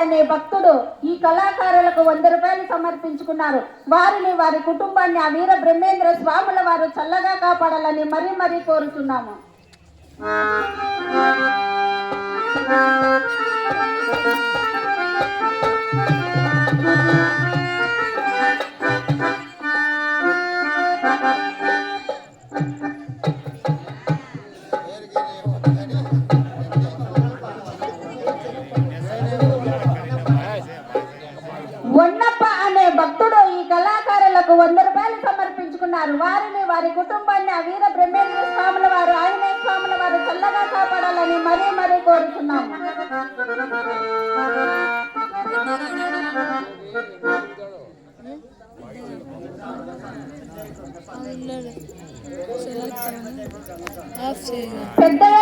అనే భక్తుడు ఈ కళాకారులకు 100 రూపాయలు సమర్పించుకున్నారు. వారిని వారి కుటుంబాన్ని ఆ వీర బ్రహ్మేంద్ర స్వాముల వారు చల్లగా కాపాడాలని మరీ మరీ కోరుతున్నాము. భక్తుడు ఈ కళాకారులకు 100 రూపాయలు సమర్పించుకున్నారు. వారిని వారి కుటుంబాన్ని ఆ వీర బ్రహ్మేంద్ర స్వాముల వారు ఆంజనేయ స్వాముల వారు చల్లగా కాపాడాలని మరీ మరీ కోరుతున్నాము. పెద్దల